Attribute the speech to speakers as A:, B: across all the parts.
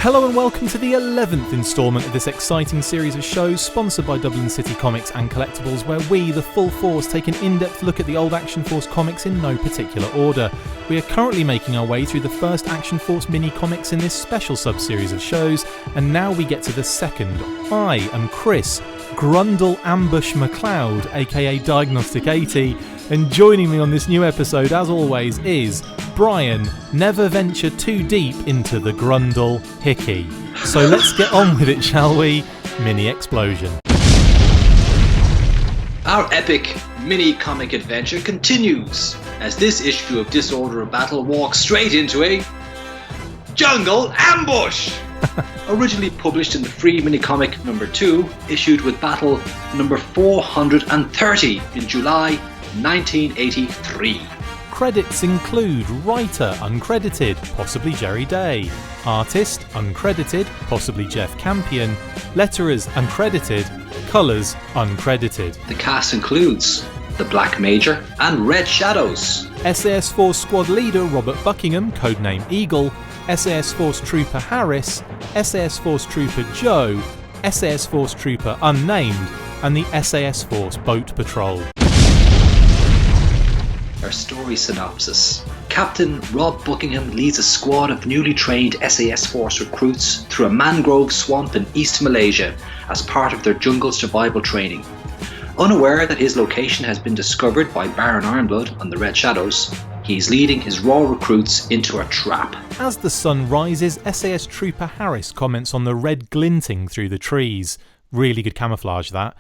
A: Hello and welcome to the 11th instalment of this exciting series of shows sponsored by Dublin City Comics and Collectibles, where we, the full force, take an in-depth look at the old Action Force comics in no particular order. We are currently making our way through the first Action Force mini-comics in this special sub-series of shows, and now we get to the second. I am Chris, Grundle Ambush McLeod, aka Diagnostic 80, and joining me on this new episode, as always, is Brian, never venture too deep into the Grundle Hickey. So let's get on with it, shall we? Mini explosion.
B: Our epic mini-comic adventure continues, as this issue of Disorder of Battle walks straight into a jungle ambush! Originally published in the free mini-comic number 2, issued with battle number 430 in July 1983.
A: Credits include writer, uncredited, possibly Jerry Day, artist, uncredited, possibly Jeff Campion, letterers, uncredited, colours, uncredited.
B: The cast includes the Black Major and Red Shadows,
A: SAS Force Squad Leader Robert Buckingham, codename Eagle, SAS Force Trooper Harris, SAS Force Trooper Joe, SAS Force Trooper Unnamed, and the SAS Force Boat Patrol.
B: Our story synopsis. Captain Rob Buckingham leads a squad of newly trained SAS Force recruits through a mangrove swamp in East Malaysia as part of their jungle survival training. Unaware that his location has been discovered by Baron Ironblood and the Red Shadows, he's leading his raw recruits into a trap.
A: As the sun rises, SAS Trooper Harris comments on the red glinting through the trees. Really good camouflage, that.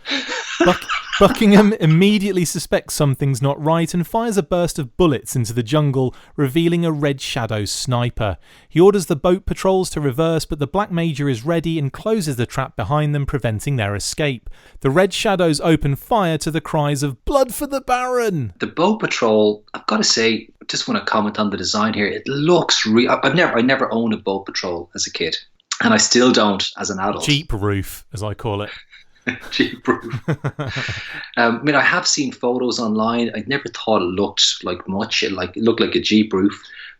A: Buckingham immediately suspects something's not right and fires a burst of bullets into the jungle, revealing a Red Shadow sniper. He orders the boat patrols to reverse, but the Black Major is ready and closes the trap behind them, preventing their escape. The Red Shadows open fire to the cries of "Blood for the Baron!"
B: The boat patrol, I've got to say, just want to comment on the design here. It looks real. I never owned a boat patrol as a kid, and I still don't as an adult.
A: Jeep roof, as I call it.
B: Jeep roof. I have seen photos online. I never thought it looked like much. It looked like a Jeep roof,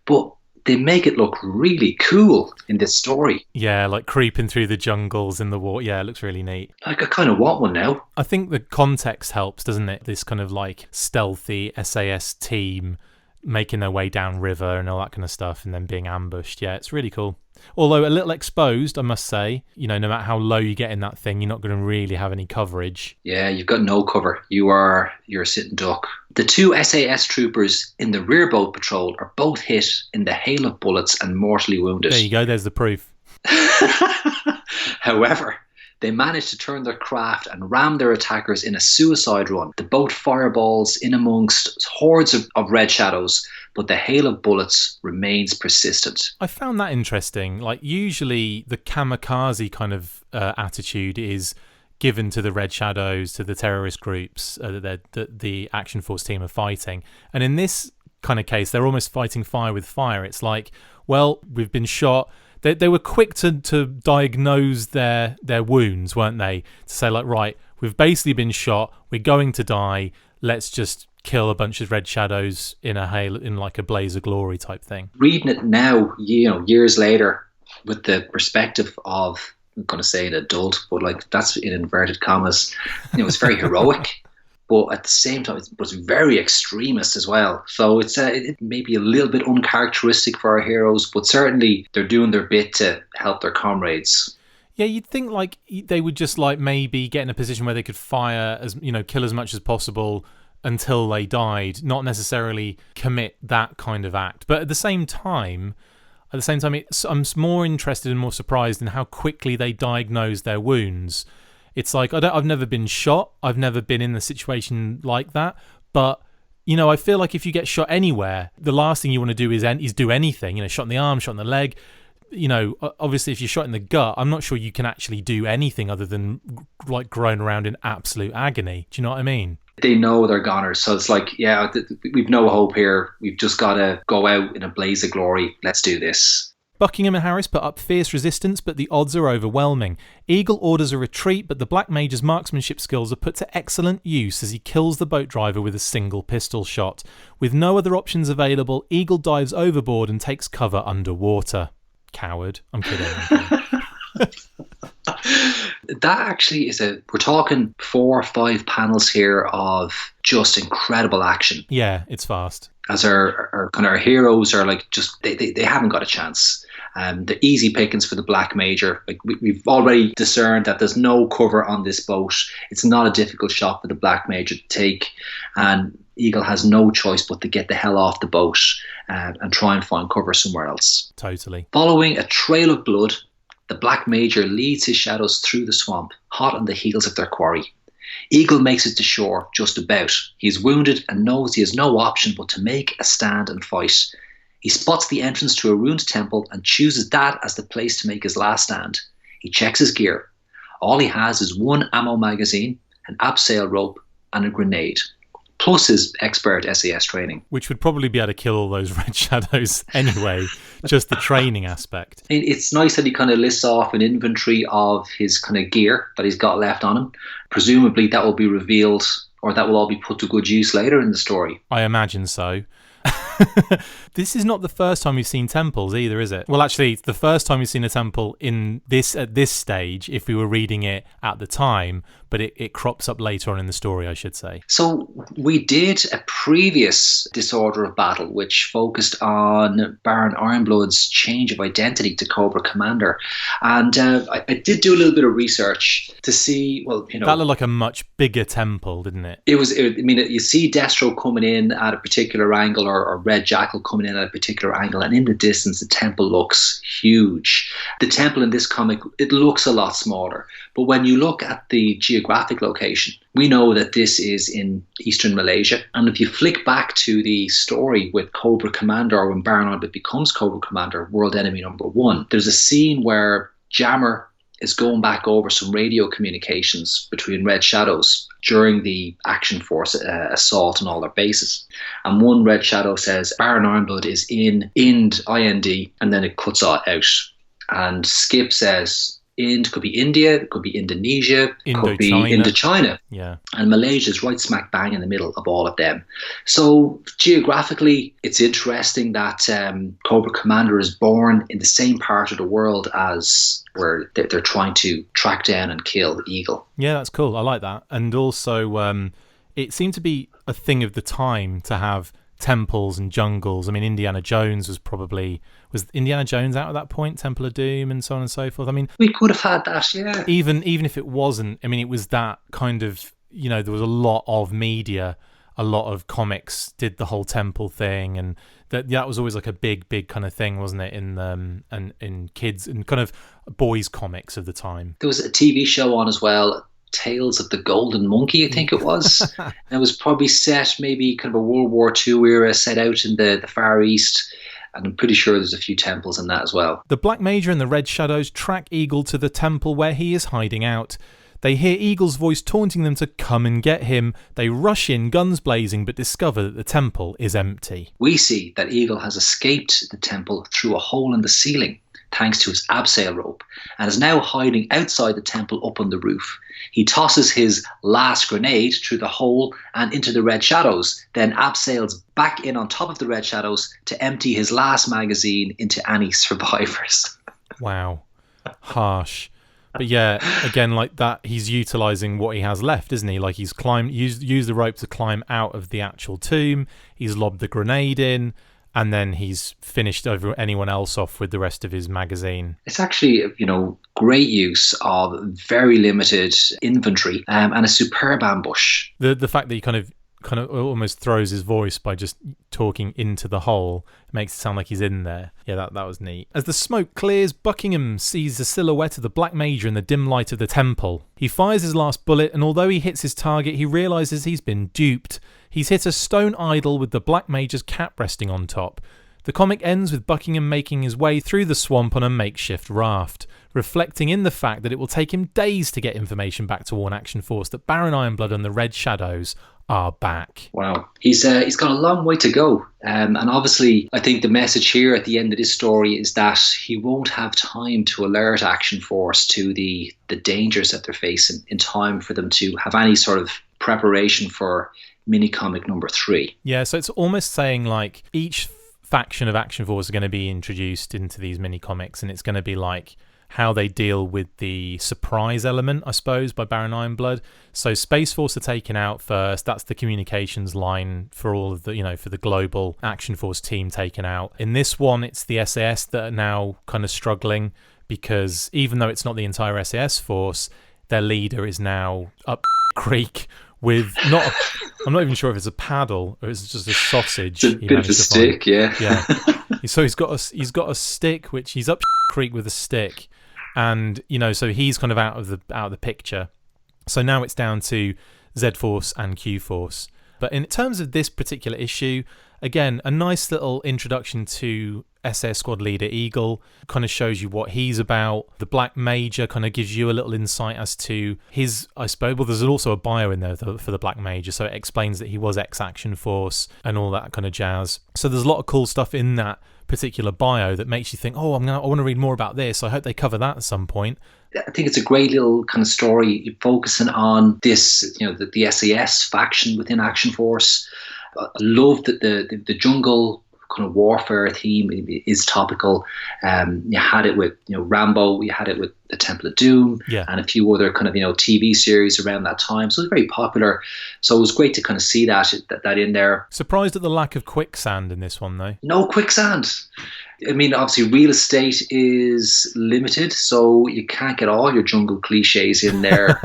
B: but they make it look really cool in this story.
A: Yeah, like creeping through the jungles in the water. Yeah, it looks really neat.
B: Like, I kind of want one now.
A: I think the context helps, doesn't it? This kind of like stealthy SAS team making their way down river and all that kind of stuff, and then being ambushed. Yeah, it's really cool. Although a little exposed, I must say. You know, no matter how low you get in that thing, you're not going to really have any coverage.
B: Yeah, you've got no cover. You're a sitting duck. The two SAS troopers in the rear boat patrol are both hit in the hail of bullets and mortally wounded.
A: There you go, there's the proof.
B: However, they manage to turn their craft and ram their attackers in a suicide run. The boat fireballs in amongst hordes of Red Shadows, but the hail of bullets remains persistent.
A: I found that interesting. Like, usually the kamikaze kind of attitude is given to the Red Shadows, to the terrorist groups that the Action Force team are fighting. And in this kind of case, they're almost fighting fire with fire. It's like, well, we've been shot. They were quick to diagnose their wounds, weren't they? To say, like, right, we've basically been shot, we're going to die, let's just kill a bunch of Red Shadows in like a blaze of glory type thing.
B: Reading it now, years later, with the perspective of, I'm going to say an adult, but like that's in inverted commas, it's very heroic. But at the same time, it was very extremist as well. So it may be a little bit uncharacteristic for our heroes, but certainly they're doing their bit to help their comrades.
A: Yeah, you'd think like they would just like maybe get in a position where they could fire kill as much as possible until they died, not necessarily commit that kind of act. But at the same time, I'm more interested and more surprised in how quickly they diagnose their wounds. It's like, I've never been shot. I've never been in a situation like that. But, I feel like if you get shot anywhere, the last thing you want to do is do anything. Shot in the arm, shot in the leg. Obviously, if you're shot in the gut, I'm not sure you can actually do anything other than like groan around in absolute agony. Do you know what I mean?
B: They know they're goners. So it's like, yeah, we've no hope here. We've just got to go out in a blaze of glory. Let's do this.
A: Buckingham and Harris put up fierce resistance, but the odds are overwhelming. Eagle orders a retreat, but the Black Major's marksmanship skills are put to excellent use as he kills the boat driver with a single pistol shot. With no other options available, Eagle dives overboard and takes cover underwater. Coward. I'm kidding.
B: That actually we're talking 4 or 5 panels here of just incredible action.
A: Yeah, it's fast.
B: As our heroes are like, just they haven't got a chance. The easy pickings for the Black Major. Like we've already discerned that there's no cover on this boat. It's not a difficult shot for the Black Major to take, and Eagle has no choice but to get the hell off the boat and try and find cover somewhere else.
A: Totally.
B: Following a trail of blood, the Black Major leads his shadows through the swamp, hot on the heels of their quarry. Eagle makes it to shore just about. He is wounded and knows he has no option but to make a stand and fight. He spots the entrance to a ruined temple and chooses that as the place to make his last stand. He checks his gear. All he has is 1 ammo magazine, an abseil rope, and a grenade, plus his expert SAS training.
A: Which would probably be able to kill all those red shadows anyway, just the training aspect.
B: It's nice that he kind of lists off an inventory of his kind of gear that he's got left on him. Presumably that will be revealed, or that will all be put to good use later in the story.
A: I imagine so. This is not the first time we've seen temples either, is it? Well, actually, it's the first time we've seen a temple at this stage, if we were reading it at the time, but it crops up later on in the story, I should say. So
B: we did a previous Disorder of Battle, which focused on Baron Ironblood's change of identity to Cobra Commander. And I did do a little bit of research to see, well, you know...
A: That looked like a much bigger temple, didn't it?
B: You see Destro coming in at a particular angle, or Red Jackal coming in at a particular angle, and in the distance the temple looks huge. The temple in this comic, it looks a lot smaller, but when you look at the geographic location, we know that this is in eastern Malaysia. And if you flick back to the story with Cobra Commander, or when Baron Ironblood becomes Cobra Commander, World Enemy Number 1, there's a scene where Jammer is going back over some radio communications between Red Shadows during the Action Force assault on all their bases. And one Red Shadow says Baron Ironblood is in IND, and then it cuts out. And Skip says IND could be India, it could be Indonesia, it could be Indochina.
A: Yeah.
B: And Malaysia is right smack bang in the middle of all of them. So geographically, it's interesting that Cobra Commander is born in the same part of the world as where they're trying to track down and kill Eagle. Yeah,
A: that's cool. I like that. And also, it seemed to be a thing of the time to have temples and jungles. I mean, Indiana Jones was Indiana Jones out at that point, Temple of Doom and so on and so forth. I mean,
B: we could have had that, yeah.
A: Even if it wasn't, I mean, it was that kind of, you know, there was a lot of media, a lot of comics did the whole temple thing, and that was always like a big kind of thing, wasn't it, in kids and kind of boys comics of the time.
B: There was a TV show on as well, Tales of the Golden Monkey, I think it was. It was probably set maybe kind of a World War II era, set out in the Far East. And I'm pretty sure there's a few temples in that as well.
A: The Black Major and the Red Shadows track Eagle to the temple where he is hiding out. They hear Eagle's voice taunting them to come and get him. They rush in, guns blazing, but discover that the temple is empty.
B: We see that Eagle has escaped the temple through a hole in the ceiling, thanks to his abseil rope, and is now hiding outside the temple up on the roof. He tosses his last grenade through the hole and into the Red Shadows, then abseils back in on top of the Red Shadows to empty his last magazine into any survivors.
A: Wow. Harsh. But yeah, again, like that, he's utilising what he has left, isn't he? Like he's used the rope to climb out of the actual tomb, he's lobbed the grenade in, and then he's finished over anyone else off with the rest of his magazine.
B: It's actually, you know, great use of very limited inventory and a superb ambush.
A: The fact that he kind of almost throws his voice by just talking into the hole makes it sound like he's in there. Yeah, that was neat. As the smoke clears, Buckingham sees the silhouette of the Black Major in the dim light of the temple. He fires his last bullet, and although he hits his target, he realises he's been duped. He's hit a stone idol with the Black Major's cap resting on top. The comic ends with Buckingham making his way through the swamp on a makeshift raft, reflecting in the fact that it will take him days to get information back to Warn Action Force that Baron Ironblood and the Red Shadows are back.
B: Wow. He's got a long way to go. And obviously, I think the message here at the end of this story is that he won't have time to alert Action Force to the dangers that they're facing in time for them to have any sort of preparation for mini-comic number 3.
A: Yeah, so it's almost saying like each faction of Action Force is going to be introduced into these mini-comics, and it's going to be like how they deal with the surprise element, I suppose, by Baron Ironblood. So Space Force are taken out first. That's the communications line for all of the, for the global Action Force team taken out. In this one, it's the SAS that are now kind of struggling, because even though it's not the entire SAS force, their leader is now up creek with I'm not even sure if it's a paddle or it's just a sausage.
B: It's a bit of a stick, yeah.
A: So he's got a stick, which he's up creek with a stick, and so he's kind of out of the picture. So now it's down to Z Force and Q Force. But in terms of this particular issue, again, a nice little introduction to SS Squad Leader Eagle, kind of shows you what he's about. The Black Major kind of gives you a little insight as to his, I suppose, well, there's also a bio in there for the Black Major, so it explains that he was ex-Action Force and all that kind of jazz. So there's a lot of cool stuff in that particular bio that makes you think, oh, I want to read more about this. I hope they cover that at some point.
B: I think it's a great little kind of story focusing on this, the SAS faction within Action Force. I love that the jungle kind of warfare theme is topical. You had it with Rambo, you had it with the Temple of Doom, and a few other kind of TV series around that time. So it was very popular. So it was great to kind of see that in there.
A: Surprised at the lack of quicksand in this one, though.
B: No quicksand. I mean, obviously, real estate is limited, so you can't get all your jungle cliches in there.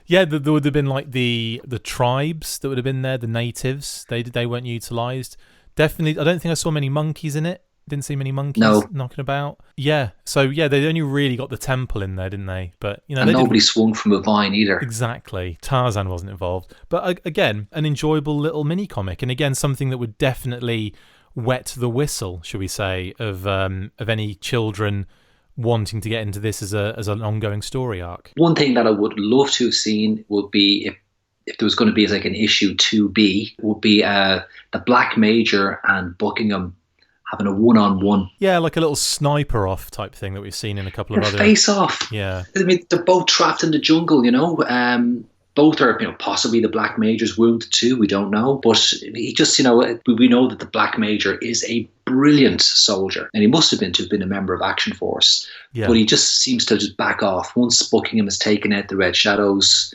A: Yeah, there would have been like the tribes that would have been there, the natives. They weren't utilised. Definitely, I don't think I saw many monkeys in it. Didn't see many monkeys knocking about. Yeah, so they only really got the temple in there, didn't they? But
B: and nobody swung from a vine either.
A: Exactly, Tarzan wasn't involved. But again, an enjoyable little mini comic, and again something that would definitely wet the whistle, shall we say, of any children wanting to get into this as an ongoing story arc.
B: One thing that I would love to have seen would be if there was going to be like an issue 2B, would be the Black Major and Buckingham having a one-on-one.
A: Yeah, like a little sniper off type thing that we've seen in a couple of other...
B: face off.
A: Yeah.
B: I mean, they're both trapped in the jungle, both are, possibly the Black Major's wounded too. We don't know, but he just, we know that the Black Major is a brilliant soldier, and he must have been a member of Action Force. Yeah. But he just seems to just back off once Buckingham has taken out the Red Shadows.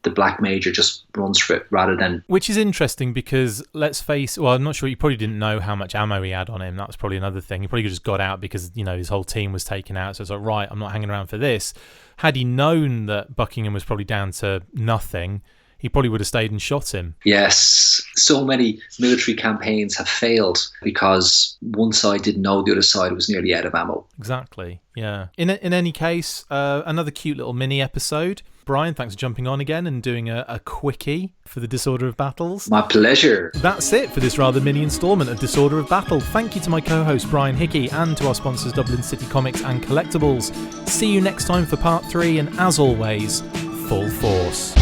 B: The Black Major just runs for it rather than...
A: Which is interesting because, let's face... Well, I'm not sure, you probably didn't know how much ammo he had on him. That was probably another thing. He probably just got out because, his whole team was taken out. So it's like, right, I'm not hanging around for this. Had he known that Buckingham was probably down to nothing, he probably would have stayed and shot him.
B: Yes. So many military campaigns have failed because one side didn't know the other side was nearly out of ammo.
A: Exactly, yeah. In any case, another cute little mini episode. Brian, thanks for jumping on again and doing a quickie for the Disorder of Battles.
B: My pleasure.
A: That's it for this rather mini instalment of Disorder of Battle. Thank you to my co-host Brian Hickey and to our sponsors Dublin City Comics and Collectibles. See you next time for part 3, and as always, full force.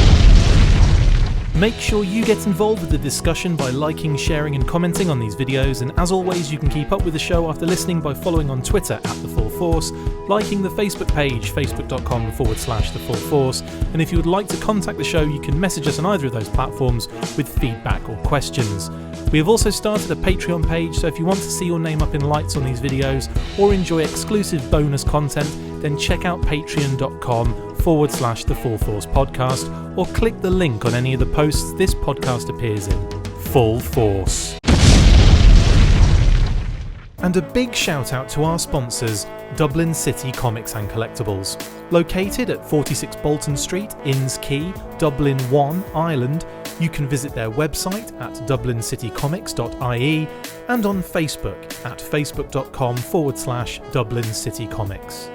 A: Make sure you get involved with the discussion by liking, sharing and commenting on these videos, and as always you can keep up with the show after listening by following on Twitter @TheFullForce, liking the Facebook page facebook.com/TheFullForce, and if you would like to contact the show you can message us on either of those platforms with feedback or questions. We have also started a Patreon page, so if you want to see your name up in lights on these videos or enjoy exclusive bonus content, then check out patreon.com/TheFullForce podcast, or click the link on any of the posts this podcast appears in. Full Force. And a big shout out to our sponsors, Dublin City Comics and Collectibles. Located at 46 Bolton Street, Inns Quay, Dublin 1, Ireland, you can visit their website at dublincitycomics.ie and on Facebook at facebook.com/Dublin City Comics.